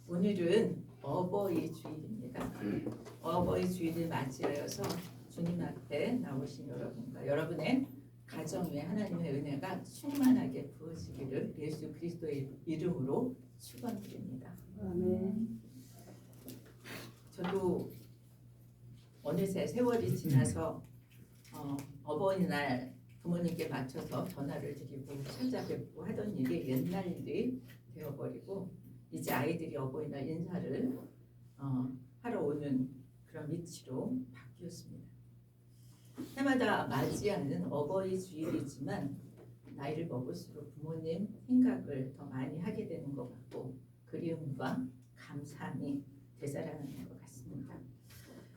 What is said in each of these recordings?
오늘은 어버이 주일입니다. 어버이 주일을 맞이하여서 주님 앞에 나오신 여러분과 여러분의 가정 위에 하나님의 은혜가 충만하게 부어지기를 예수 그리스도의 이름으로 축원드립니다. 아멘. 저도 어느새 세월이 지나서 어버이날 부모님께 맞춰서 전화를 드리고 찾아뵙고 하던 일이 옛날 일이 되어버리고 이제 아이들이 어버이날 인사를 하러 오는 그런 위치로 바뀌었습니다. 해마다 맞이하는 어버이 주일이지만 나이를 먹을수록 부모님 생각을 더 많이 하게 되는 것 같고 그리움과 감사함이 되살아나는 것 같습니다.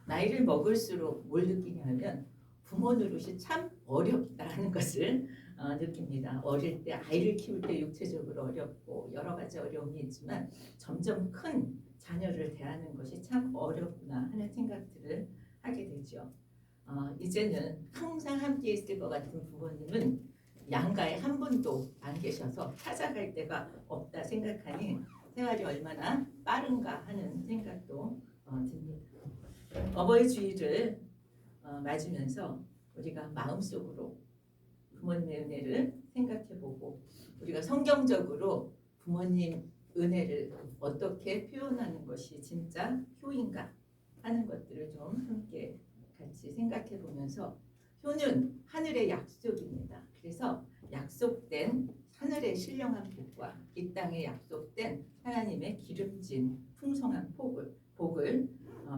나이를 먹을수록 뭘 느끼냐면 부모 노릇이 참 어렵다는 것을 느낍니다. 어릴 때 아이를 키울 때 육체적으로 어렵고 여러 가지 어려움이 있지만 점점 큰 자녀를 대하는 것이 참 어렵구나 하는 생각들을 하게 되죠. 이제는 항상 함께 있을 것 같은 부모님은 양가에 한 분도 안 계셔서 찾아갈 데가 없다 생각하니 생활이 얼마나 빠른가 하는 생각도 듭니다. 어버이 주일을 맞으면서 우리가 마음속으로 부모님의 은혜를 생각해보고 우리가 성경적으로 부모님 은혜를 어떻게 표현하는 것이 진짜 효인가 하는 것들을 좀 함께 같이 생각해보면서 효는 하늘의 약속입니다. 그래서 약속된 하늘의 신령한 복과 이 땅에 약속된 하나님의 기름진 풍성한 복을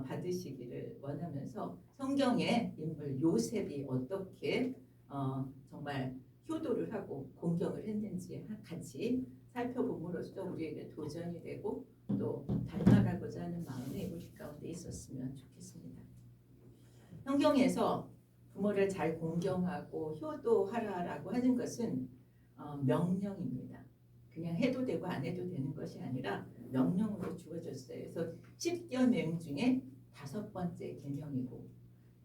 받으시기를 원하면서 성경의 인물 요셉이 어떻게 정말 효도를 하고 공경을 했는지 같이 살펴봄으로써 우리에게 도전이 되고 또 닮아가고자 하는 마음이 우리 가운데 있었으면 좋겠습니다. 성경에서 부모를 잘 공경하고 효도하라라고 하는 것은 명령입니다. 그냥 해도 되고 안 해도 되는 것이 아니라 명령으로 주어졌어요. 그래서 10여 명 중에 5번째 계명이고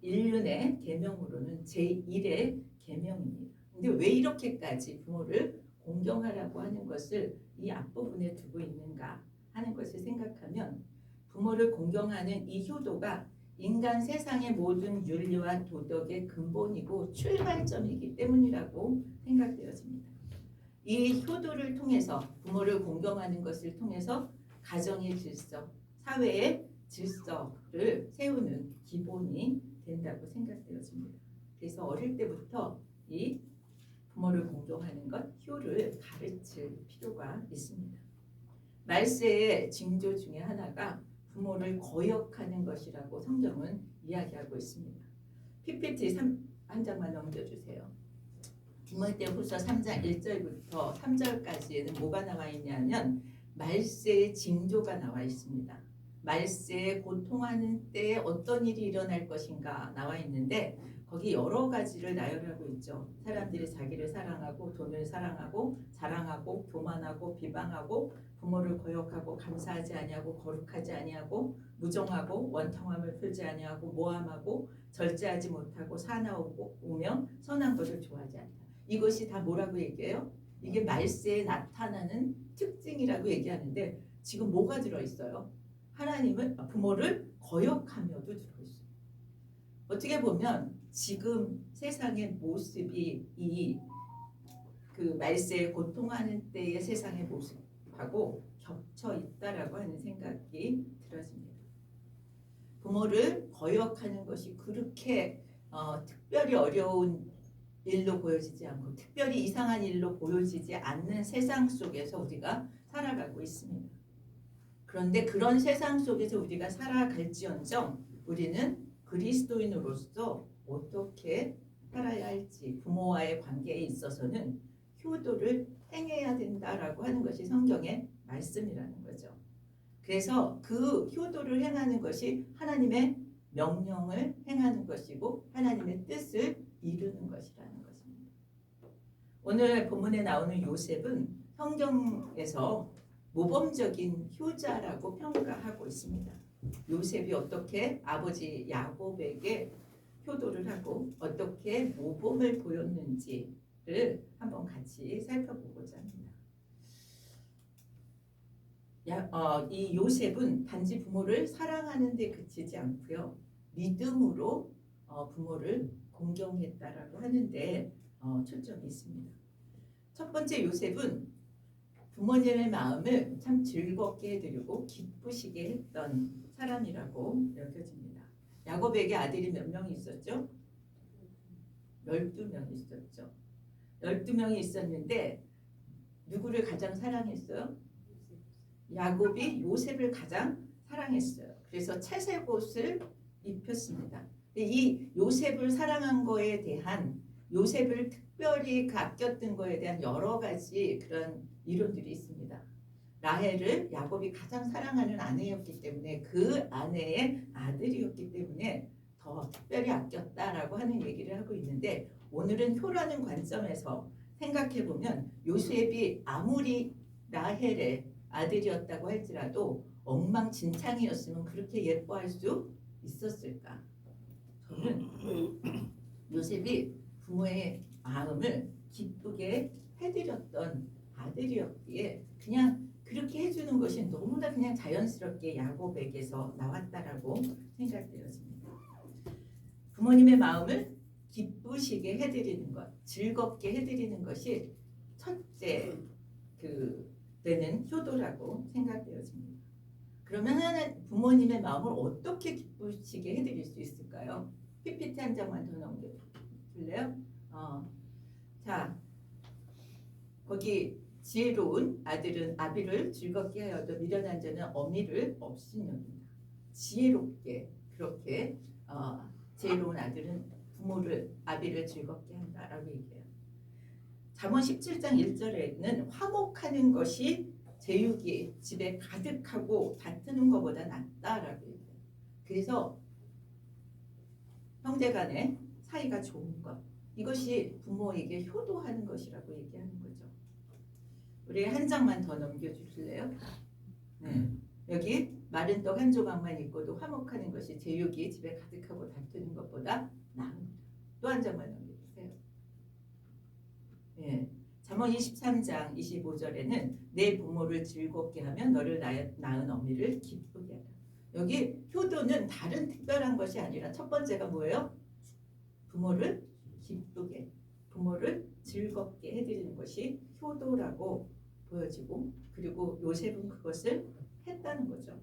인륜의 계명으로는 제1의 계명입니다. 근데 왜 이렇게까지 부모를 공경하라고 하는 것을 이 앞부분에 두고 있는가 하는 것을 생각하면 부모를 공경하는 이 효도가 인간 세상의 모든 윤리와 도덕의 근본이고 출발점이기 때문이라고 생각되어집니다. 이 효도를 통해서 부모를 공경하는 것을 통해서 가정의 질서, 사회의 질서를 세우는 기본이 된다고 생각되어집니다. 그래서 어릴 때부터 이 부모를 공경하는 것, 효를 가르칠 필요가 있습니다. 말세의 징조 중에 하나가 부모를 거역하는 것이라고 성경은 이야기하고 있습니다. PPT 한 장만 넘겨주세요. 디모데후서 3장 1절부터 3절까지에는 뭐가 나와 있냐면 말세의 징조가 나와 있습니다. 말세에 고통하는 때에 어떤 일이 일어날 것인가 나와 있는데 거기 여러 가지를 나열하고 있죠. 사람들이 자기를 사랑하고 돈을 사랑하고 자랑하고 교만하고 비방하고 부모를 거역하고 감사하지 아니하고 거룩하지 아니하고 무정하고 원통함을 풀지 아니하고 모함하고 절제하지 못하고 사나우며 선한 것을 좋아하지 않다. 이것이 다 뭐라고 얘기해요? 이게 말세에 나타나는 특징이라고 얘기하는데 지금 뭐가 들어있어요? 하나님은 부모를 거역하며도 들어있어요. 어떻게 보면 지금 세상의 모습이 이 그 말세에 고통하는 때의 세상의 모습하고 겹쳐 있다라고 하는 생각이 들어집니다. 부모를 거역하는 것이 그렇게 특별히 어려운 일로 보여지지 않고 특별히 이상한 일로 보여지지 않는 세상 속에서 우리가 살아가고 있습니다. 그런데 그런 세상 속에서 우리가 살아갈지언정 우리는 그리스도인으로서 어떻게 살아야 할지 부모와의 관계에 있어서는 효도를 행해야 된다라고 하는 것이 성경의 말씀이라는 거죠. 그래서 그 효도를 행하는 것이 하나님의 명령을 행하는 것이고 하나님의 뜻을 이루는 것이라는 것입니다. 오늘 본문에 나오는 요셉은 성경에서 모범적인 효자라고 평가하고 있습니다. 요셉이 어떻게 아버지 야곱에게 효도를 하고 어떻게 모범을 보였는지를 한번 같이 살펴보고자 합니다. 이 요셉은 단지 부모를 사랑하는 데 그치지 않고요. 믿음으로 부모를 공경했다라고 하는데 초점이 있습니다. 첫 번째 요셉은 부모님의 마음을 참 즐겁게 해드리고 기쁘시게 했던 사람이라고 여겨집니다. 야곱에게 아들이 몇 명이 있었죠? 12명이 있었죠. 12명이 있었는데 누구를 가장 사랑했어요? 야곱이 요셉을 가장 사랑했어요. 그래서 채색 옷을 입혔습니다. 이 요셉을 사랑한 거에 대한, 요셉을 특별히 아꼈던 거에 대한 여러 가지 그런 이론들이 있습니다. 라헬을 야곱이 가장 사랑하는 아내였기 때문에, 그 아내의 아들이었기 때문에 더 특별히 아꼈다라고 하는 얘기를 하고 있는데, 오늘은 효라는 관점에서 생각해 보면 요셉이 아무리 라헬의 아들이었다고 할지라도 엉망진창이었으면 그렇게 예뻐할 수 있었을까? 저는 요셉이 부모의 마음을 기쁘게 해드렸던 아들이었기에 그냥 그렇게 해주는 것이 너무나 그냥 자연스럽게 야곱에게서 나왔다라고 생각되었습니다. 부모님의 마음을 기쁘시게 해드리는 것, 즐겁게 해드리는 것이 첫째 되는 효도라고 생각되어집니다. 그러면 부모님의 마음을 어떻게 기쁘시게 해드릴 수 있을까요? PPT 한 장만 더 넘겨줄래요? 자, 거기 지혜로운 아들은 아비를 즐겁게 하여도 미련한 자는 어미를 업신여긴다. 지혜롭게 그렇게 지혜로운 아들은 아비를 즐겁게 한다라고 얘기해요. 잠언 17장 1절에는 화목하는 것이 제육이 집에 가득하고 다투는 것보다 낫다라고 얘기해요. 그래서 형제간의 사이가 좋은 것, 이것이 부모에게 효도하는 것이라고 얘기하는 거죠. 우리 한 장만 더 넘겨주실래요? 네. 여기 마른 떡 한 조각만 있고도 화목하는 것이 제육이 집에 가득하고 다투는 것보다 나은. 또 한 장만 넘겨주세요. 네. 잠언 23장 25절에는 내 부모를 즐겁게 하면 너를 낳은 어미를 기쁘게 하라. 여기 효도는 다른 특별한 것이 아니라 첫 번째가 뭐예요? 부모를 기쁘게, 부모를 즐겁게 해드리는 것이 효도라고 보여지고, 그리고 요셉은 그것을 했다는 거죠.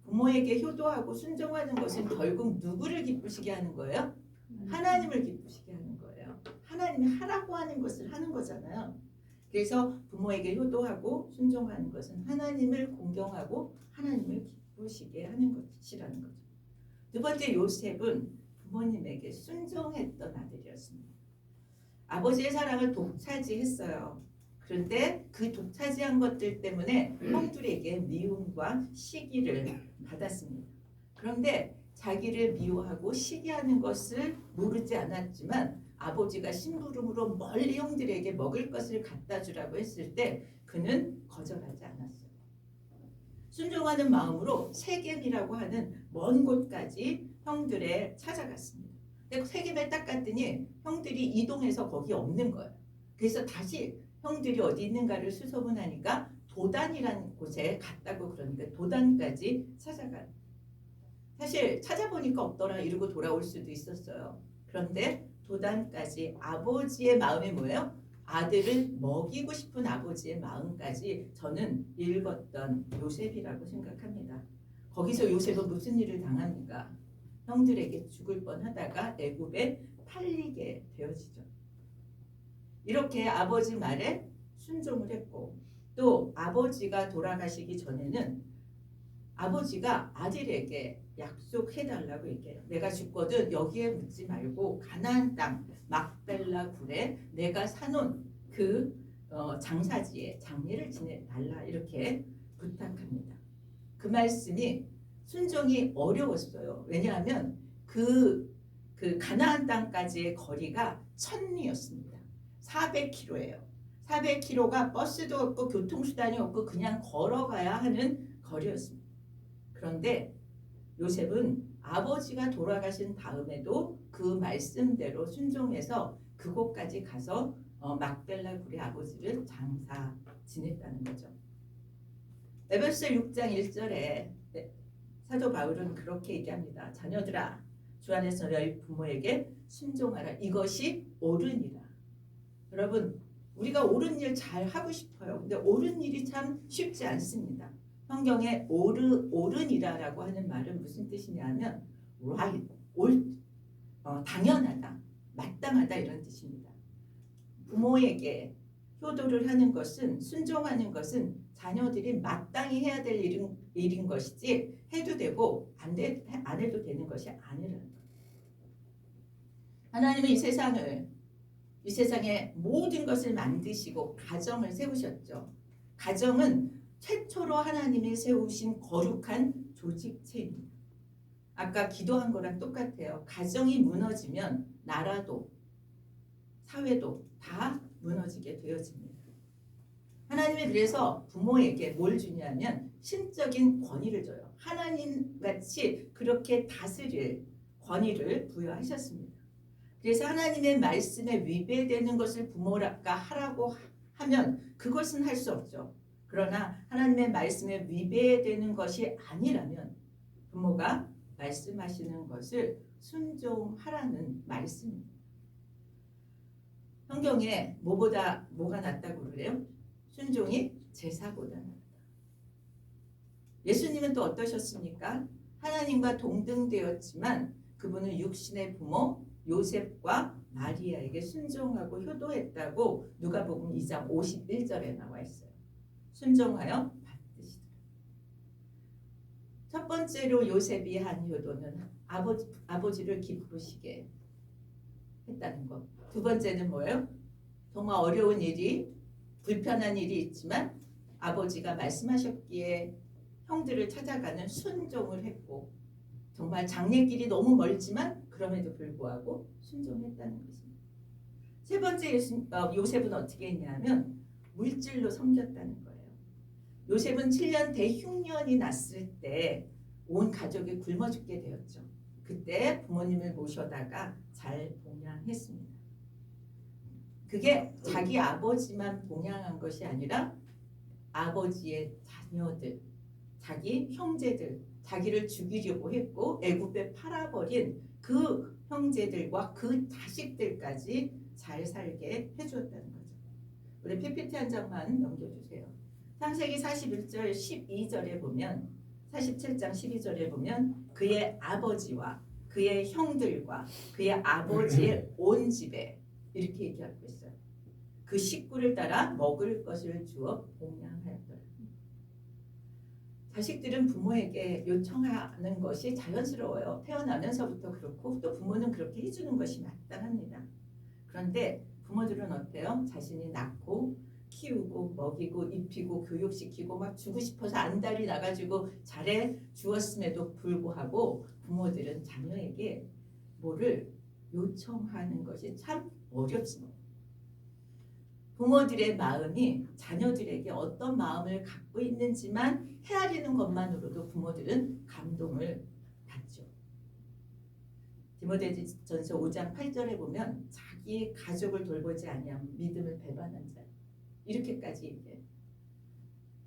부모에게 효도하고 순종하는 것은 결국 누구를 기쁘시게 하는 거예요? 하나님을 기쁘시게 하는 거예요. 하나님이 하라고 하는 것을 하는 거잖아요. 그래서 부모에게 효도하고 순종하는 것은 하나님을 공경하고 하나님을 기쁘시게 하는 것이라는 거죠. 두 번째, 요셉은 부모님에게 순종했던 아들이었습니다. 아버지의 사랑을 독차지했어요. 그런데 그 독차지한 것들 때문에 형들에게 미움과 시기를 받았습니다. 그런데 자기를 미워하고 시기하는 것을 모르지 않았지만 아버지가 심부름으로 멀리 형들에게 먹을 것을 갖다 주라고 했을 때 그는 거절하지 않았어요. 순종하는 마음으로 세겜이라고 하는 먼 곳까지 형들에 찾아갔습니다. 근데 세겜에 딱 갔더니 형들이 이동해서 거기 없는 거예요. 그래서 다시 형들이 어디 있는가를 수소문하니까 도단이라는 곳에 갔다고, 그러니까 도단까지 찾아간. 사실 찾아보니까 없더라 이러고 돌아올 수도 있었어요. 그런데 도단까지, 아버지의 마음이 뭐예요? 아들을 먹이고 싶은 아버지의 마음까지 저는 읽었던 요셉이라고 생각합니다. 거기서 요셉은 무슨 일을 당합니까? 형들에게 죽을 뻔하다가 애굽에 팔리게 되어지죠. 이렇게 아버지 말에 순종을 했고, 또 아버지가 돌아가시기 전에는 아버지가 아들에게 약속해달라고 얘기해요. 내가 죽거든 여기에 묻지 말고 가나안 땅 막벨라 굴에 내가 사놓은 그 장사지에 장례를 지내달라, 이렇게 부탁합니다. 그 말씀이 순종이 어려웠어요. 왜냐하면 그 가나안 땅까지의 거리가 1000리였습니다. 400km예요. 400km가 버스도 없고 교통수단이 없고 그냥 걸어가야 하는 거리였습니다. 그런데 요셉은 아버지가 돌아가신 다음에도 그 말씀대로 순종해서 그곳까지 가서 막벨라 굴의 아버지를 장사 지냈다는 거죠. 에베소 6장 1절에 사도 바울은 그렇게 얘기합니다. 자녀들아 주 안에서 너희 부모에게 순종하라. 이것이 옳으니라. 여러분 우리가 옳은 일 잘 하고 싶어요. 근데 옳은 일이 참 쉽지 않습니다. 성경에 옳으니라라고 하는 말은 무슨 뜻이냐면 right, 당연하다, 마땅하다 이런 뜻입니다. 부모에게 효도를 하는 것은 순종하는 것은 자녀들이 마땅히 해야 될 일인 것이지 해도 되고 안 해도 되는 것이 아니라는 것. 하나님은 이 세상에 모든 것을 만드시고 가정을 세우셨죠. 가정은 최초로 하나님이 세우신 거룩한 조직체입니다. 아까 기도한 거랑 똑같아요. 가정이 무너지면 나라도 사회도 다 무너지게 되어집니다. 하나님이 그래서 부모에게 뭘 주냐면 신적인 권위를 줘요. 하나님같이 그렇게 다스릴 권위를 부여하셨습니다. 그래서 하나님의 말씀에 위배되는 것을 부모가 하라고 하면 그것은 할 수 없죠. 그러나 하나님의 말씀에 위배되는 것이 아니라면 부모가 말씀하시는 것을 순종하라는 말씀입니다. 성경에 뭐가 낫다고 그래요? 순종이 제사보다 낫다. 예수님은 또 어떠셨습니까? 하나님과 동등되었지만 그분은 육신의 부모 요셉과 마리아에게 순종하고 효도했다고 누가복음 2장 51절에 나와 있어요. 순종하여 받으시더라. 첫 번째로 요셉이 한 효도는 아버지를 기쁘시게 했다는 것. 두 번째는 뭐예요? 정말 어려운 일이 불편한 일이 있지만 아버지가 말씀하셨기에 형들을 찾아가는 순종을 했고 정말 장례길이 너무 멀지만 그럼에도 불구하고 순종했다는 것입니다. 세 번째 요셉은 어떻게 했냐면 물질로 섬겼다는 거예요. 요셉은 7년 대흉년이 났을 때 온 가족이 굶어 죽게 되었죠. 그때 부모님을 모셔다가 잘 봉양했습니다. 그게 자기 아버지만 봉양한 것이 아니라 아버지의 자녀들, 자기 형제들, 자기를 죽이려고 했고 애굽에 팔아버린 그 형제들과 그 자식들까지 잘 살게 해주었다는 거죠. 우리 PPT 한 장만 넘겨주세요. 창세기 41절 12절에 보면 47장 12절에 보면 그의 아버지와 그의 형들과 그의 아버지의 온 집에 이렇게 얘기하고 있어요. 그 식구를 따라 먹을 것을 주어 봉양하였더라. 자식들은 부모에게 요청하는 것이 자연스러워요. 태어나면서부터 그렇고 또 부모는 그렇게 해주는 것이 마땅합니다. 그런데 부모들은 어때요? 자신이 낳고 키우고 먹이고 입히고 교육시키고 막 주고 싶어서 안달이 나가지고 잘해 주었음에도 불구하고 부모들은 자녀에게 뭐를 요청하는 것이 참 어렵습니다. 부모들의 마음이 자녀들에게 어떤 마음을 갖고 있는지만 헤아리는 것만으로도 부모들은 감동을 받죠. 디모데전서 5장 8절에 보면 자기 가족을 돌보지 아니하면 믿음을 배반한 자 이렇게까지 이제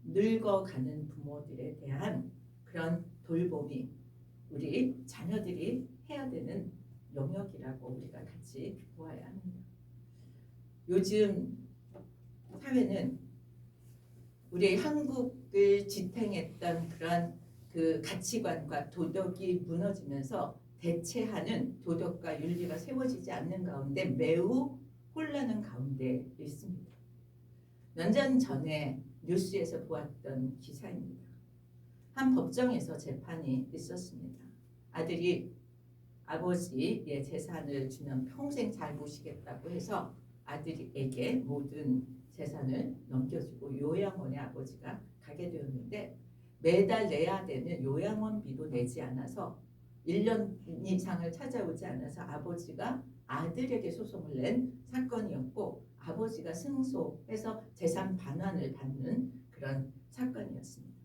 늙어가는 부모들에 대한 그런 돌봄이 우리 자녀들이 해야 되는 영역이라고 우리가 같이 보아야 합니다. 요즘 사회는 우리 한국을 지탱했던 그런 그 가치관과 도덕이 무너지면서 대체하는 도덕과 윤리가 세워지지 않는 가운데 매우 혼란한 가운데 있습니다. 몇 년 전에 뉴스에서 보았던 기사입니다. 한 법정에서 재판이 있었습니다. 아들이 아버지의 재산을 주면 평생 잘 모시겠다고 해서 아들에게 모든 재산을 넘겨주고 요양원에 아버지가 가게 되었는데 매달 내야 되는 요양원비도 내지 않아서 1년 이상을 찾아오지 않아서 아버지가 아들에게 소송을 낸 사건이었고 아버지가 승소해서 재산 반환을 받는 그런 사건이었습니다.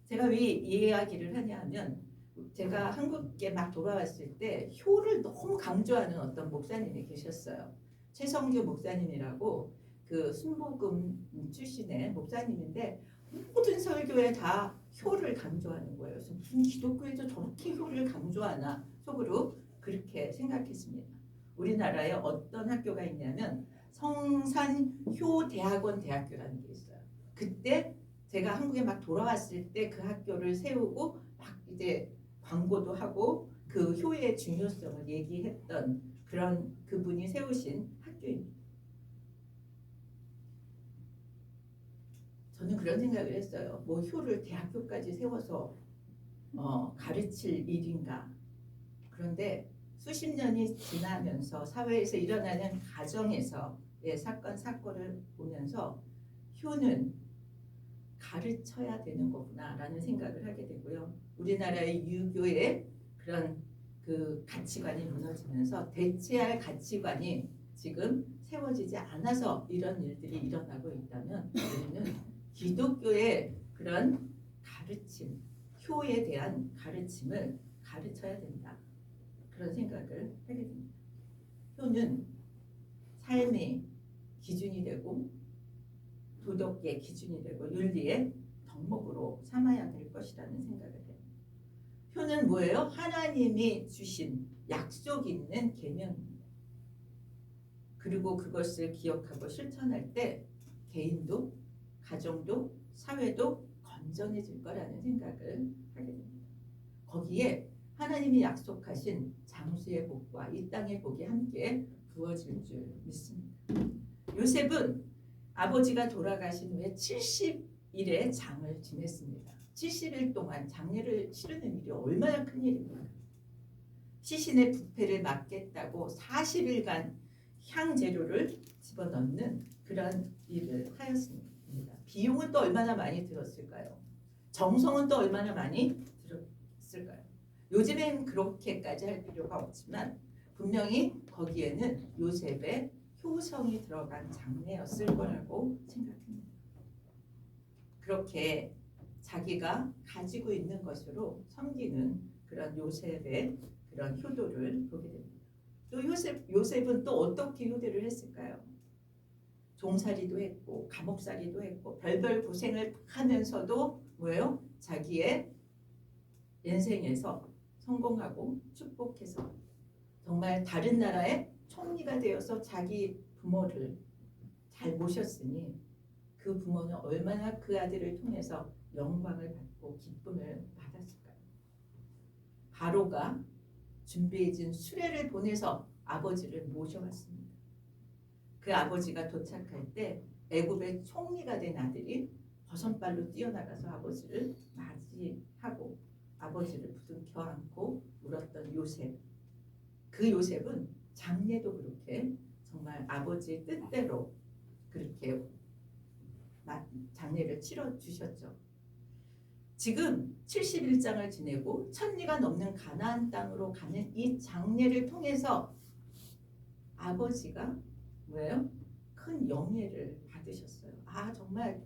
제가 왜 이 이야기를 하냐 하면 제가 한국에 막 돌아왔을 때 효를 너무 강조하는 어떤 목사님이 계셨어요. 최성규 목사님이라고 그 순복음 출신의 목사님인데 모든 교회 다 효를 강조하는 거예요. 그래서 무슨 기독교에서 저렇게 효를 강조하나 속으로 그렇게 생각했습니다. 우리나라에 어떤 학교가 있냐면 성산효대학원 대학교라는 게 있어요. 그때 제가 한국에 막 돌아왔을 때 그 학교를 세우고 막 이제 광고도 하고 그 효의 중요성을 얘기했던 그런 그분이 세우신 학교입니다. 저는 그런 생각을 했어요. 뭐 효를 대학교까지 세워서 가르칠 일인가. 그런데 수십 년이 지나면서 사회에서 일어나는 가정에서의 사건 사고를 보면서 효는 가르쳐야 되는 거구나라는 생각을 하게 되고요. 우리나라의 유교의 그런 그 가치관이 무너지면서 대체할 가치관이 지금 세워지지 않아서 이런 일들이 일어나고 있다면 우리는 기독교의 그런 가르침, 효에 대한 가르침을 가르쳐야 된다. 그런 생각을 하게 됩니다. 효는 삶의 기준이 되고 도덕의 기준이 되고 윤리의 덕목으로 삼아야 될 것이라는 생각을 해요. 효는 뭐예요? 하나님이 주신 약속 있는 계명입니다. 그리고 그것을 기억하고 실천할 때 개인도 가정도 사회도 건전해질 거라는 생각을 하게 됩니다. 거기에 하나님이 약속하신 장수의 복과 이 땅의 복이 함께 부어질 줄 믿습니다. 요셉은 아버지가 돌아가신 후에 70일의 장을 지냈습니다. 70일 동안 장례를 치르는 일이 얼마나 큰 일입니까? 시신의 부패를 막겠다고 40일간 향재료를 집어넣는 그런 일을 하였습니다. 비용은 또 얼마나 많이 들었을까요? 정성은 또 얼마나 많이 들었을까요? 요즘엔 그렇게까지 할 필요가 없지만 분명히 거기에는 요셉의 효성이 들어간 장례였을 거라고 생각합니다. 그렇게 자기가 가지고 있는 것으로 섬기는 그런 요셉의 그런 효도를 보게 됩니다. 또 요셉은 또 어떻게 효도를 했을까요? 종살이도 했고 감옥살이도 했고 별별 고생을 하면서도 뭐예요? 자기의 인생에서 성공하고 축복해서 정말 다른 나라의 총리가 되어서 자기 부모를 잘 모셨으니 그 부모는 얼마나 그 아들을 통해서 영광을 받고 기쁨을 받았을까요? 바로가 준비해진 수레를 보내서 아버지를 모셔왔습니다. 그 아버지가 도착할 때 애굽의 총리가 된 아들이 버선발로 뛰어나가서 아버지를 맞이하고 아버지를 부둥켜 안고 울었던 요셉. 그 요셉은 장례도 그렇게 정말 아버지의 뜻대로 그렇게 장례를 치러주셨죠. 지금 71장을 지내고 천리가 넘는 가나안 땅으로 가는 이 장례를 통해서 아버지가 뭐예요? 큰 영예를 받으셨어요. 아 정말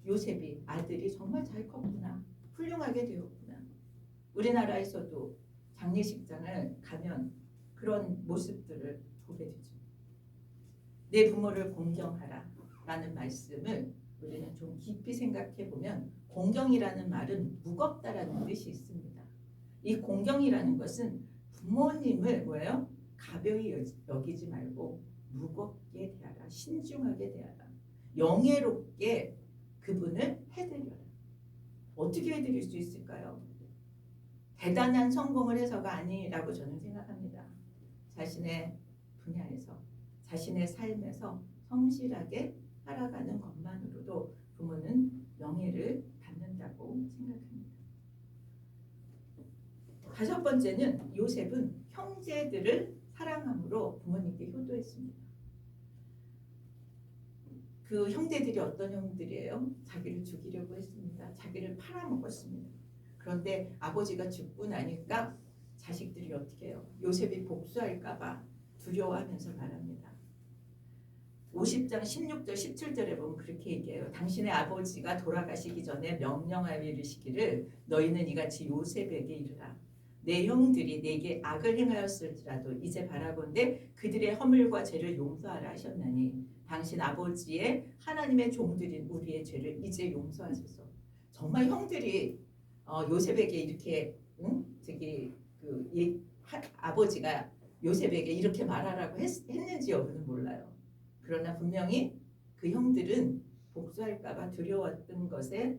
요셉이 아들이 정말 잘 컸구나. 훌륭하게 되었구나. 우리나라에서도 장례식장을 가면 그런 모습들을 보게 되죠. 내 부모를 공경하라 라는 말씀을 우리는 좀 깊이 생각해 보면 공경이라는 말은 무겁다라는 뜻이 있습니다. 이 공경이라는 것은 부모님을 뭐예요? 가벼이 여기지 말고 무겁게 대하라. 신중하게 대하라. 영예롭게 그분을 해드려라. 어떻게 해드릴 수 있을까요? 대단한 성공을 해서가 아니라고 저는 생각합니다. 자신의 분야에서 자신의 삶에서 성실하게 살아가는 것만으로도 부모는 명예를 받는다고 생각합니다. 다섯 번째는 요셉은 형제들을 사랑함으로 부모님께 효도했습니다. 그 형제들이 어떤 형들이에요? 자기를 죽이려고 했습니다. 자기를 팔아먹었습니다. 그런데 아버지가 죽고 나니까 자식들이 어떻게 해요? 요셉이 복수할까 봐 두려워하면서 말합니다. 50장 16절 17절에 보면 그렇게 얘기해요. 당신의 아버지가 돌아가시기 전에 명령하여 이르시기를 너희는 이같이 요셉에게 이르라. 내 형들이 내게 악을 행하였을지라도 이제 바라건대 그들의 허물과 죄를 용서하라 하셨나니 당신 아버지의 하나님의 종들인 우리의 죄를 이제 용서하소서. 정말 형들이 요셉에게 이렇게 아버지가 요셉에게 이렇게 말하라고 했는지 여부는 몰라요. 그러나 분명히 그 형들은 복수할까봐 두려웠던 것에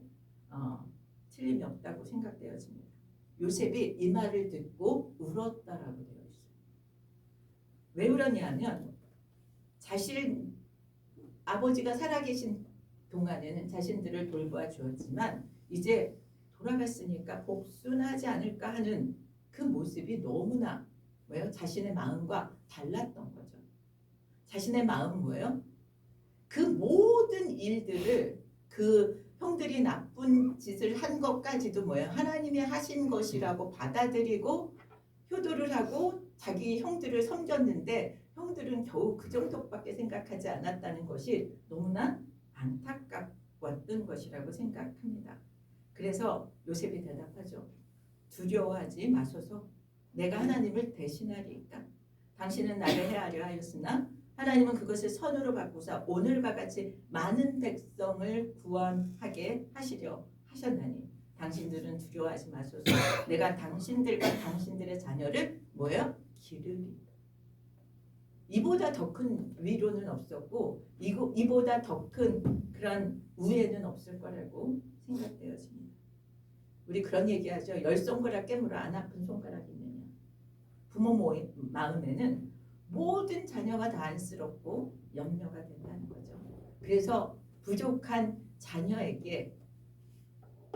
틀림이 없다고 생각되어집니다. 요셉이 이 말을 듣고 울었다라고 되어 있어요. 왜 울었냐면 자신 아버지가 살아계신 동안에는 자신들을 돌보아 주었지만 이제 돌아갔으니까 복수는 하지 않을까 하는 그 모습이 너무나 뭐예요? 자신의 마음과 달랐던 거죠. 자신의 마음은 뭐예요? 그 모든 일들을 그 형들이 나쁜 짓을 한 것까지도 뭐예요? 하나님이 하신 것이라고 받아들이고 효도를 하고 자기 형들을 섬겼는데 형들은 겨우 그 정도밖에 생각하지 않았다는 것이 너무나 안타까웠던 것이라고 생각합니다. 그래서 요셉이 대답하죠. 두려워하지 마소서. 내가 하나님을 대신하리이까. 당신은 나를 해하려 하였으나 하나님은 그것을 선으로 바꾸사 오늘과 같이 많은 백성을 구원하게 하시려 하셨나니 당신들은 두려워하지 마소서. 내가 당신들과 당신들의 자녀를 뭐예요? 기르리이다. 이보다 더 큰 위로는 없었고 이보다 더 큰 그런 우애는 없을 거라고 생각되어집니다. 우리 그런 얘기하죠. 10손가락 깨물어 안 아픈 손가락이 있느냐. 부모 마음에는 모든 자녀가 다 안쓰럽고 염려가 된다는 거죠. 그래서 부족한 자녀에게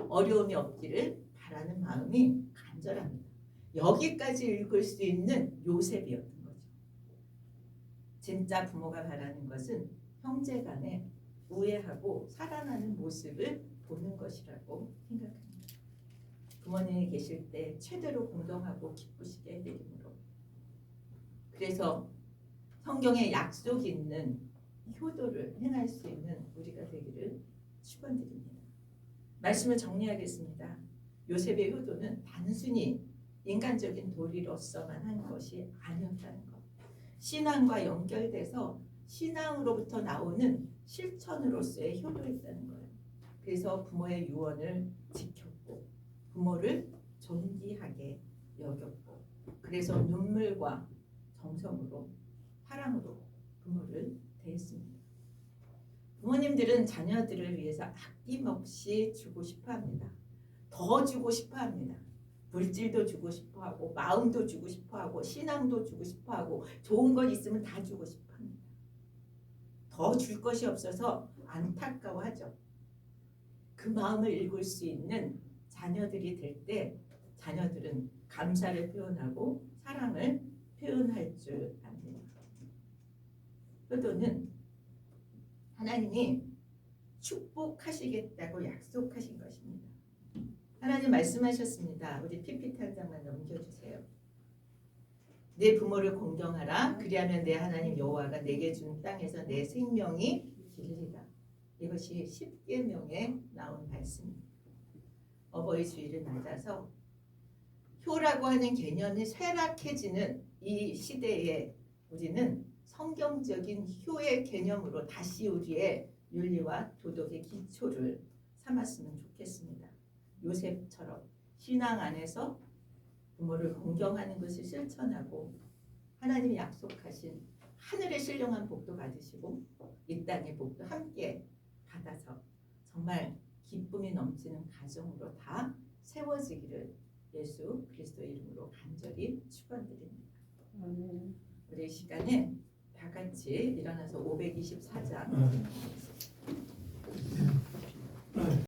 어려움이 없기를 바라는 마음이 간절합니다. 여기까지 읽을 수 있는 요셉이었던 거죠. 진짜 부모가 바라는 것은 형제간에 우애하고 살아나는 모습을 보는 것이라고 생각합니다. 부모님이 계실 때 최대로 공경하고 기쁘시게 해드림으로. 그래서 성경에 약속이 있는 효도를 행할 수 있는 우리가 되기를 축원드립니다. 말씀을 정리하겠습니다. 요셉의 효도는 단순히 인간적인 도리로서만 한 것이 아니었다는 것. 신앙과 연결돼서 신앙으로부터 나오는 실천으로서의 효도였다는 거예요. 그래서 부모의 유언을 지켰고 부모를 존귀하게 여겼고 그래서 눈물과 정성으로 사랑으로 부모를 대했습니다. 부모님들은 자녀들을 위해서 아낌없이 주고 싶어합니다. 더 주고 싶어합니다. 물질도 주고 싶어하고 마음도 주고 싶어하고 신앙도 주고 싶어하고 좋은 것 있으면 다 주고 싶어합니다. 더 줄 것이 없어서 안타까워하죠. 그 마음을 읽을 수 있는 자녀들이 될 때 자녀들은 감사를 표현하고 사랑을 표현할 줄 압니다. 효도는 하나님이 축복하시겠다고 약속하신 것입니다. 하나님 말씀하셨습니다. 우리 PPT 한 장만 넘겨주세요. 내 부모를 공경하라. 그리하면 내 하나님 여호와가 내게 준 땅에서 내 생명이 길리다. 이것이 십계명에 나온 말씀입니다. 어버이 주일을 맞아서 효라고 하는 개념이 쇠락해지는 이 시대에 우리는 성경적인 효의 개념으로 다시 우리의 윤리와 도덕의 기초를 삼았으면 좋겠습니다. 요셉처럼 신앙 안에서 부모를 공경하는 것을 실천하고 하나님이 약속하신 하늘의 신령한 복도 받으시고 이 땅의 복도 함께 받아서 정말 기쁨이 넘치는 가정으로 다 세워지기를 예수 그리스도의 이름으로 간절히 축원드립니다. 우리 시간에 다 같이 일어나서 524장